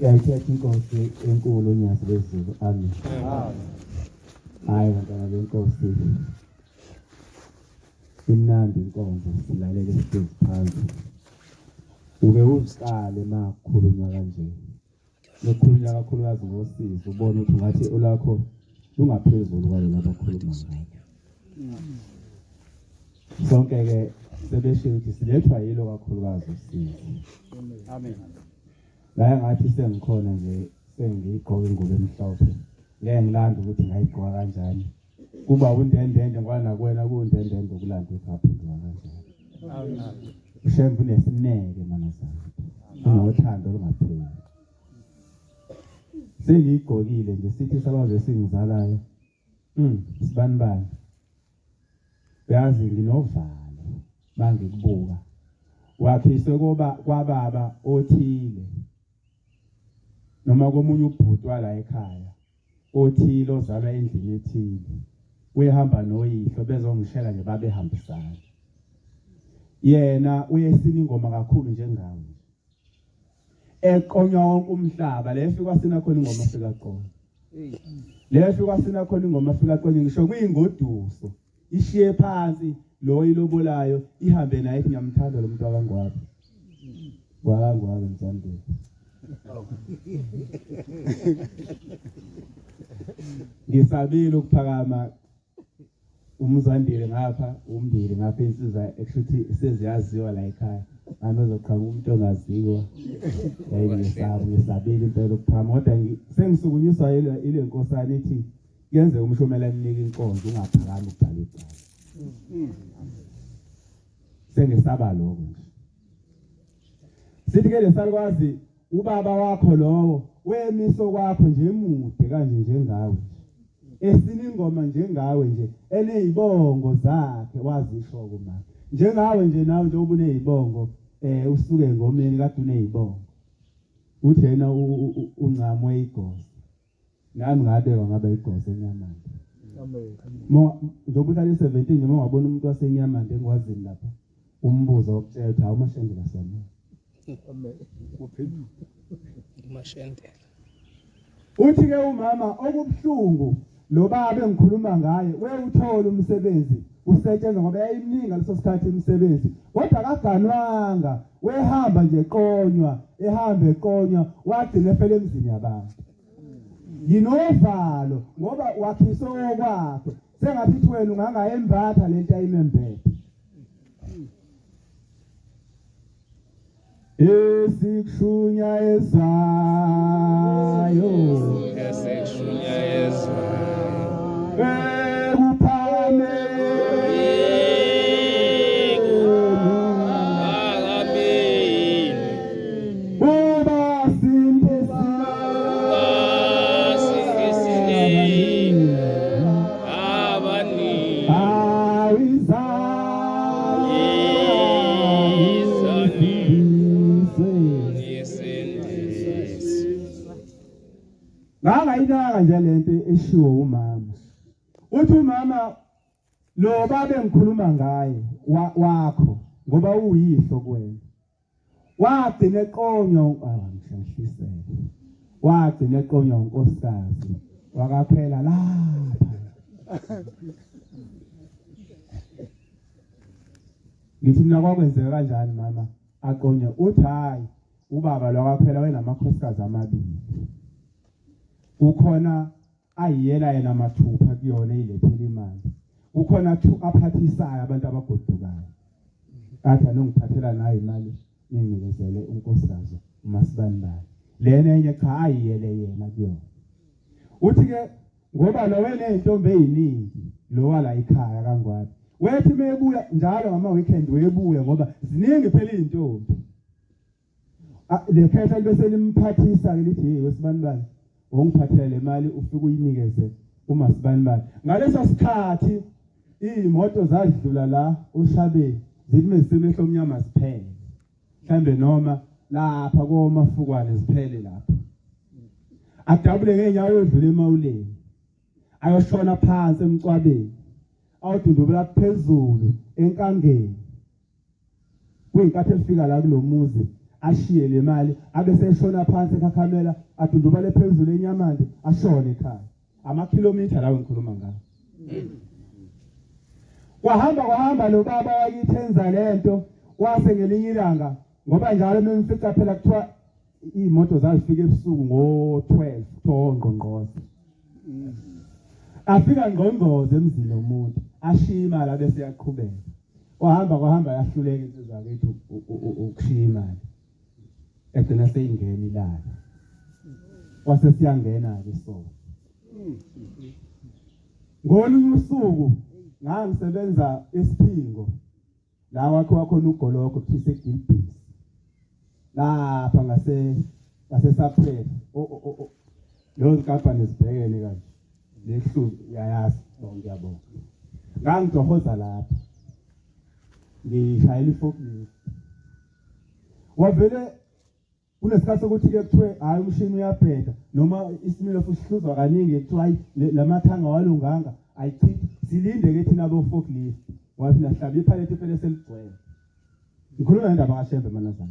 Siyayithetha inkosi enkulu uNyazi bezulu. Amen. Hayi bantwana benkosi. Imnandi inkonzo silalele sihlezi phansi. Uke uziqale makhulunywa kanje. Lokhulunywa kakhulukazi ngosizo ubone ukuthi ngathi olakho lungaphezulu kwalo abakhuluma ngayo. Sonke ke sebeshiya ukuthi silethwa yilo kakhulukazi usizo. Amen. La ngathi sengikhona nje sengigqoka ingubo emhlophe. Ngeke ngilanda ukuthi ngayigqoka kanjani. Kuba undendende ngwana kwena kundendende ukulanda uphapho kanjani. Amen. Shembe nesineke mana sami. Unothando lungapheli. Sengigqokile nje sithi sabaze singizalayo. Sibanibani. Uyazi nginovalo mangikubuka. Wakhiswe kwababa othile. Noma komunye ubhutwa la ekhaya. Othile ozalwa endlini ethile. Uyehamba noyihlo bezongishela nje babehambisana. Yena uyesina ingoma kakhulu njengawe. Eqonywa wonke umhlaba lefika sina khona ingoma fika qona. Lefika sina khona ingoma fika qona ngisho kuyingoduso. Ishiye phansi lo ilobolayo ihambe naye ngiyamthanda lo muntu wakangwabe. Wakangwabe mthande. Ngisabile ukuphakama umzandile ngapha umbili ngapha insizwa ekshuthi seziyaziwa la ekhaya amezoqhanga umuntu ongaziwa ngisabile impela ukuphakama kodwa sengisukunyiswa ile nkosana ethi yenze umshomela ninika inkonzo ungaphakami ukubhala icala sengisaba lokho nje sithi ke lesalukwazi ubaba wakho lowo wemiso kwakho nje emude kanje njengawe esiningoma njengawe nje enezibongo zakhe wazisho kuma njengawe nje nawe nje ubunezibongo usuke engomeni kade unezibongo uthi yena uncamwe igosi nami ngabe igosi enyamani amen njengoba 17 nje ungabona umuntu wasenyamani engwazini lapha umbuzo okuthetha awumashendela sana amen uphendula umashendela uthi ke umama okubhlungu lo baba engikhuluma ngaye uyawuthola umsebenzi usetshenzwa ngoba yayimninga leso sikhathi umsebenzi kodwa akaganwanga wehamba nje eqonywa ehambe eqonywa wagcina efele emzini yabantu yinovalo ngoba wakhiso kwakhe sengathi wena ungangayembatha lento ayimembethe esikushunya ezayo esikushunya ezayo kuphame ngayidaka nje lento eshiwo umama uthi umama lo baba engikhuluma ngaye wakho ngoba uyihlo kuwena wagcina eqonywa ngishahlisele wagcina eqonywa unkosikazi wakaphela lapha ngithi mina kwakwenzeka kanjani mama aqonya uthi hayi ubaba lo akaphela wena amakhosikazi amabili ukhona ayiyela yena mathupha kuyona ilethele imali ukhona aphathisayo abantu abagodukayo athi anongiphathela nayo imali ningikezele unkosikazi uMasibanibani lena enye cha ayiyele yena kuyona uthi ke ngoba lo wena intombi eziningi lo wala ekhaya kangwabi wethi mebuya njalo ngama weekend webuya ngoba ziningi phela izintombi lekhehla libese limphathisa ke lithi hey wesibanibani ongiphathela le mali ufike uyinikeze uMasibanibani ngaleso sikhathi izimoto zadlula la uShabeni zithi zisemehlo omnyama siphele mhlambe noma lapha komafukwane siphele lapha adabule ngenyawo yodlula emawuleni ayoshona phansi emcwabeni awudundubela phezulu enkangeni kuyinkathi efika la kulomuzi ashiye le mali abe seshona phansi ekhakhamela adundubale phezulu enyamande ashone ekhaya amakhilomitha lawo ngikhuluma ngawo. Kwahamba lo baba wakithenza lento wase ngelinye ilanga ngoba njalo memfica phela kuthiwa imoto zazifika ebusuku ngo-12 ngqongqoze. Afika ngqongqoze emzini womuntu ashiya imali bese yaqhubeka. Kwahamba yahluleka insizwa yakhe ukushiya imali. Egcina seyingena ilala. Wase siyangena-ke so. Ngolunye usuku ngangisebenza esiphingo la wakho khona ugoloko kuthise Gilbis lapha ngase Sapress lo company sibhekene kanje lehlu yayazi ngiyabonga ngangidohoza lapha ngishayela iforklift wavele kunesikhathi sokuthi ke kuthiwe hayi umshini uyabheda noma isimilo fusihluzwa kaningi kuthiwa hayi lamathanga walunganga ayichithi silinde ke thina abo forklift wathi nahlaba iphaleti phela seligcwele. Ngikhuluma indaba kaShembe manazana.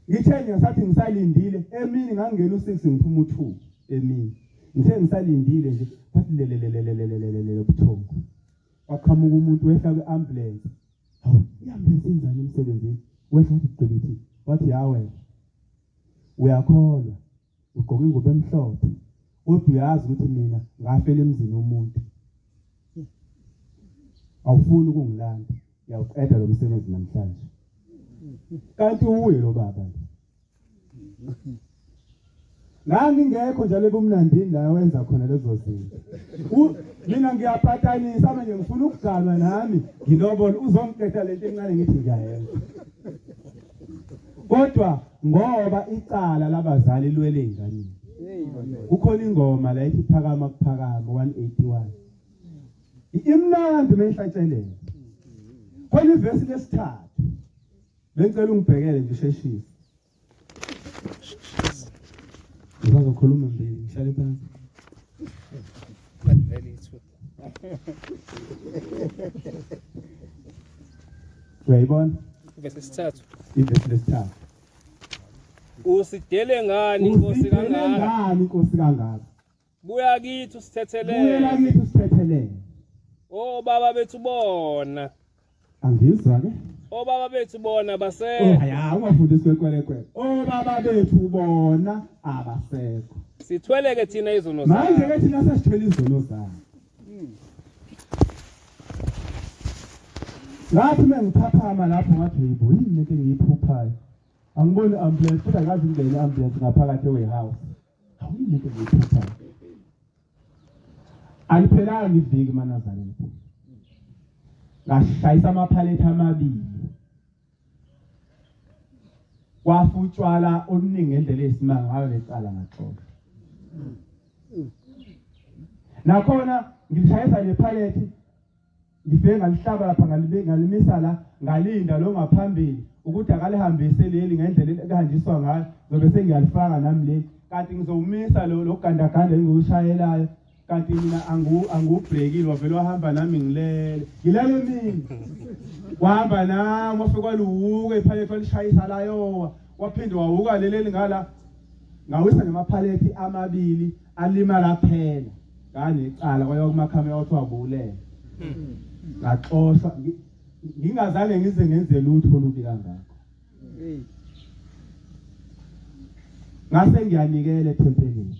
Ngitheni ngasathi ngisalindile emini ngangena u6 ngiphuma u2 emini. Ngithe ngisalindile nje bathi lelelelelelelele buthongo. Waqhamuka umuntu wehla kweambulance. Hawu iambulance injani emsebenzini? Wehla wathi gqibithi wathi yawe uyakholwa ugqoka ingubo emhlophe kodwa uyazi ukuthi mina ngafela emzini womuntu. Awufuni ukungilanda uyawuqeda lo msebenzi namhlanje. Kanti uye lo baba. Ngangingekho njalo ebumnandini la wenza khona lezo zinto. Mina ngiyaphathanisa manje ngifuna ukuganwa nami ngilobona uzongiqeda lento encane ngithi ngiyayenza. Kodwa ngoba icala labazali liwele enganeni. Kukhona ingoma la ethi phakama kuphakama 181. Imnandi mehlatsheleyo. Khona ivesi lesithathu. Bengicela ungibhekele nje sheshisa. Ngizokhuluma mbili ngihlale phansi. Uyayibona? Ivesi lesithathu. Ivesi lesithathu. Usidele ngani inkosi kangaka? Ngani inkosi kangaka? Buya kithi usithethelele. Buyela kithi usithethelele. Oh baba bethu bona. Angizwa ke? Oh baba bethu bona basekho. Oh haya ungafundiswe kwele. Oh baba bethu bona abasekho. Sithwele ke thina izono zayo. Manje ke thina sesithwele izono zayo. Lapho mengiphaphama lapho ngathi yini lento engiyiphuphayo. Angiboni ambulance futhi akazi ingene ambulance ngaphakathi ewarehouse. Awuyini lento engiyiphuphayo. Aliphelanga iviki manazana. Ngashayisa amaphalethi amabili. Kwafutshwala oluningi ngendlela esimanga ngayo lecala ngaxoxa. Nakhona ngishayisa lephalethi ngifike ngalihlaba lapha ngalimisa la ngalinda lo ngaphambili ukuthi akalihambise leli ngendlela ekuhanjiswa ngayo ngoba sengiyalifaka nami leli kanti ngizowumisa lo gandaganda engikushayelayo kanti mina angubreakile wavela wahamba nami ngilele mina wahamba nami wafika kwaluke iphalethi walishayisa layo waphinde wawuka leli ngala ngawisa ngamaphalethi amabili alimala phela ngane icala kwayo kumakhamera wathi wabulele ngaxoshwa ngingazange ngize ngenze lutho olubi kangaka. Ngase ngiyanikela ethempelini.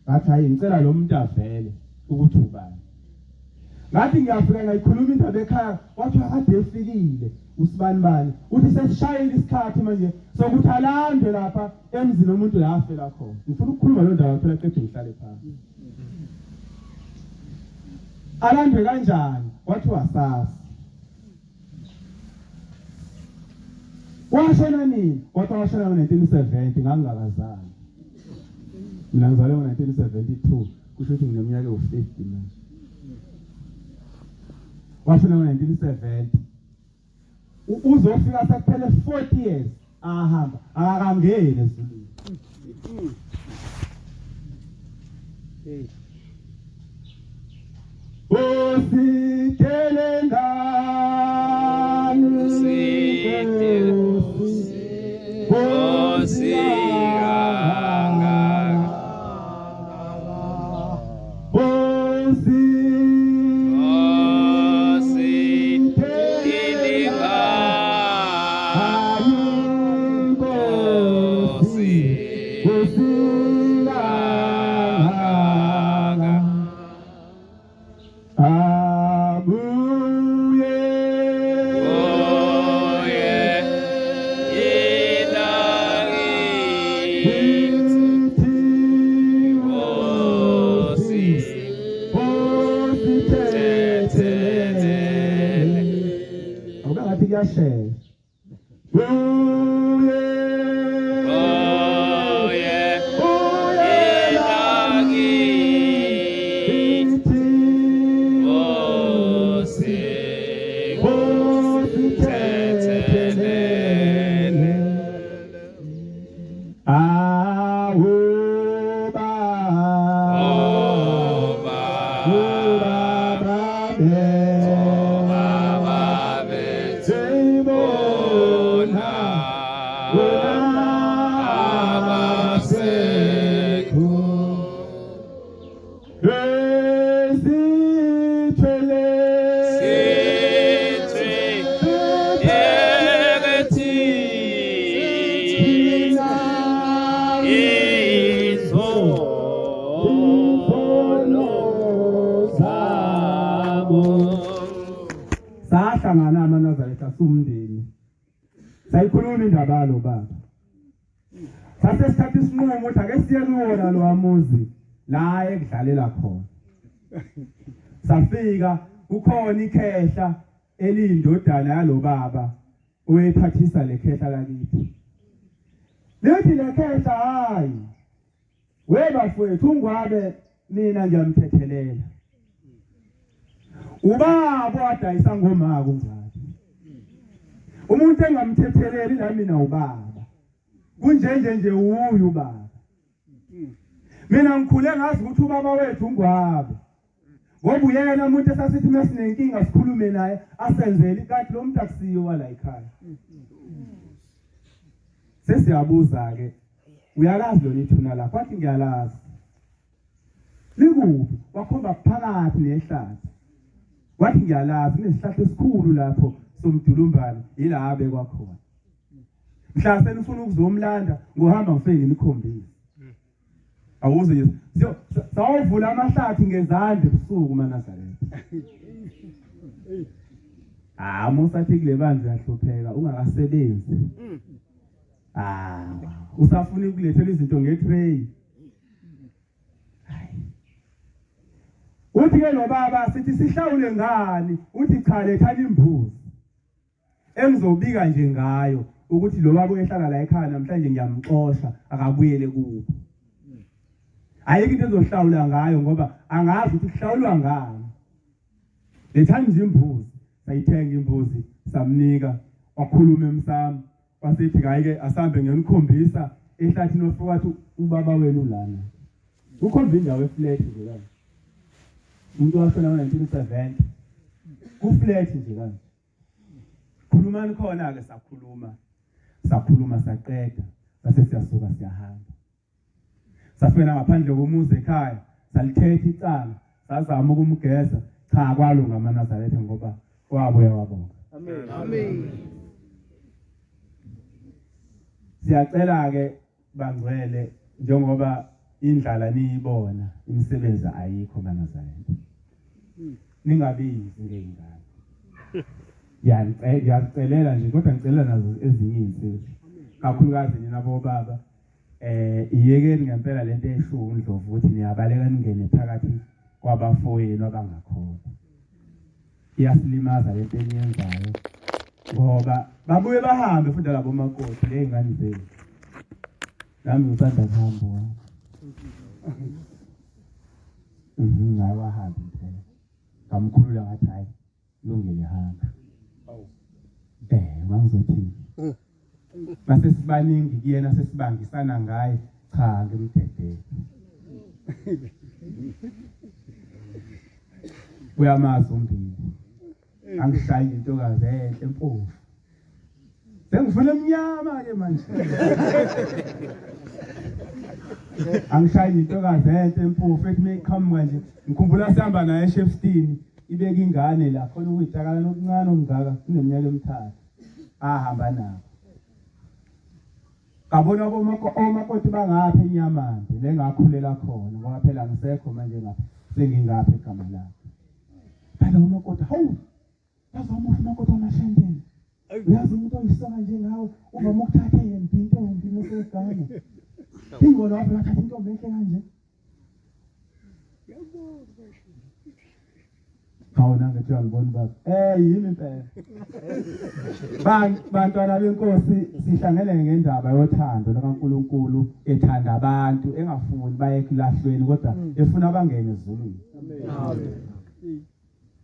Ngathi hayi ngicela lo muntu avele ukuthi ubani. Ngathi ngiyafika ngayikhuluma indaba ekhaya wathi akade efikile usibani uthi sesishayile isikhathi manje sokuthi alandwe lapha emzini womuntu la afela khona. Ngifuna ukukhuluma lo ndaba phela qedwe ngihlale phansi. Alandwe kanjani? Wathi wasasa. Washona nini? Wathi washona ngo-1970 ngangingakazali. Mina ngizalwe ngo-1972 kusho ukuthi ngineminyaka ewu-50 manje. Washona ngo-1970. Uzofika sekuphele 40 years ahamba akangeni ezulwini. Usidele ngani Sahlangana amaNazaretha asumndeni. Sayikhuluma indaba lo baba. Sase sithatha isinqumo ukuthi ake siye kuwona lo amuzi la ekudlalela khona. Safika kukhona ikhehla eliyindodana yalo baba oyephathisa lekhehla lakithi. Lethi lekhehla hayi. Webafowethu uNgwabe mina ngiyamthethelela. Ubaba wadayisa ngomaka uNgwabe. Umuntu engamthetheleli la mina ubaba. Kunjenje nje uyu ubaba. Mina ngikhule ngazi ukuthi ubaba wethu uNgwabe. Ngoba uyena umuntu esasithi mesinenkinga sikhulume naye asenzele kanti lo muntu akusiyo la ekhaya. Sesiyabuza ke uyalazi lo nithuna la kwathi ngiyalazi. Likuphi wakhomba phakathi nehlathi. Wathi ngiyalazi kunesihlahla esikhulu lapho somdulumbane yila abe kwakhona. Mhla senifuna ukuzomlanda ngohamba ngifike ngikhombise. Awuze nje sawuvula amahlathi ngezandla ebusuku maNazaretha. Musathi kule bandla yahlupheka ungakasebenzi. Usafuna ukulethela izinto ngetray. Uthi ke lo baba sithi sihlawule ngani? Uthi cha lethani imbuzi. Engizobika nje ngayo ukuthi lo baba uyehlala la ekhaya namhlanje ngiyamxosha akabuyele kubo. Ayike into ezohlawula ngayo ngoba angazi ukuthi kuhlawulwa ngani. Lethani nje imbuzi. Sayithenga imbuzi samnika wakhuluma emsamo. Wasithi ngayike asambe ngiyonikhombisa ehlathini ofika wathi ubaba wenu lana. Ukhomba indawo eflat nje la. Umuntu washona ngo-1970 ku-flat nje kanje. Khulumani khona ke sakhuluma saqeda base siyasuka siyahamba. Safika ngaphandle komuzi ekhaya salithetha icala sazama ukumgeza cha kwalunga amaNazaretha ngoba wabuya wabonga. Amen. Siyacela ke bangcwele njengoba indlala niyibona imisebenzi ayikho maNazaretha. Ningabizi ngengane. Yacelela nje kodwa ngicelela nazo ezinye izinsizwa. Kakhulukazi nina bobaba iyekeni ngempela lento eshuwa uNdlovu ukuthi niyabaleka ningene phakathi kwabafowenu abangakhona. Iyasilimaza lento eniyenzayo ngoba babuye bahambe futhi labo makoti lezingane zenu. Nami ngisanda kuhamba. Ngaye wahamba phela. Ngamkhulula ngathi hayi lungile hamba. Mangizothini. Base sibaningi kuyena sesibangisana ngaye cha ngimthethele. Uyamazi umbili. Angishayi intokazi enhle empofu. Sengifuna emnyama ke manje. Angishayi intokazi enhle empofu ethi meyiqhamuka nje ngikhumbula sihamba naye eShefstini ibeka ingane la khona ukuyitakala nokuncane okungaka kuneminyaka emithathu ahamba nabo. Kabona omakoti bangapha enyamande le ngakhulela khona ngoba phela ngisekho manje ngapha sengingapha igama lakhe. Phela umakoti hawu yazama umakoti wamashembeni. Uyazi umuntu oyisaka nje ngawe uvama ukuthatha intombi nesegana. Ingolo lapho wathatha intombi enhle kanje. Khawona ngithi ngibona baba yini impela. Bantwana benkosi sihlangene ngendaba yothando likaNkuluNkulu ethanda abantu engafuni baye ekulahlweni kodwa efuna bangene ezulwini. Amen.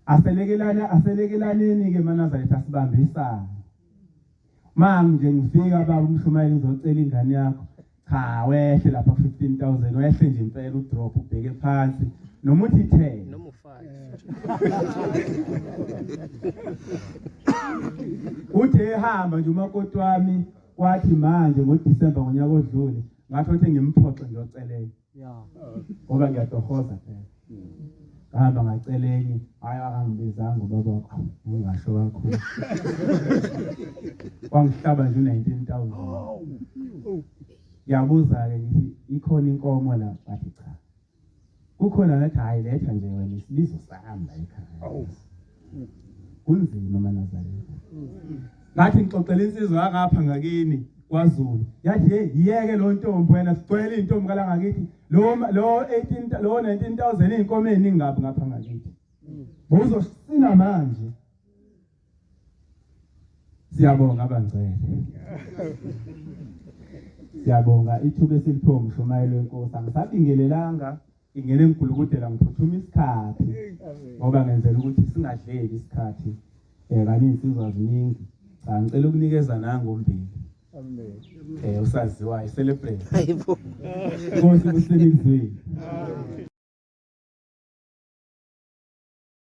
Aselekelaneni ke manazarethu asibambisana. Manje ngifika baba umshumayeli ngizocela ingane yakho. Cha wehle lapha 15,000 wehle nje impela udrop ubheke phansi noma uthi 10 noma 5. Uthe ehamba nje umakoti wami wathi manje ngoDisemba ngonyaka odlule ngathi uthi ngimphoxe ngiyocelela. Ngoba ngiyatohoza phela. Hamba ngacelenye hayi akangibizanga ubaba wakho ungasho kakhulu. Wangihlaba nje 19,000. Yabuza ke ngithi ikhona inkomo la bathi cha. Kukhona nathi hayi letha nje wena isibizo sahamba ekhaya. Kunzima manazarethu. Ngathi ngixoxela insizwa yangapha ngakini kwaZulu. Yathi hey yiyeke lo ntombi wena sigcwele intombi kala ngakithi. Lo 19,000 inkomo eziningi ngapi ngapha ngakithi. Buzosina manje. Siyabonga abangcwele. Siyabonga ithuba esiliphiwe umshumayeli wenkosi angisabingelelanga ingene ngigulukudela ngiphuthuma isikhathi ngoba ngenzela ukuthi singadleki isikhathi kanti insizwa ziningi ngicela ukunikeza nangombili amen usaziwayo celebrate hayibo Nkosi usemizweni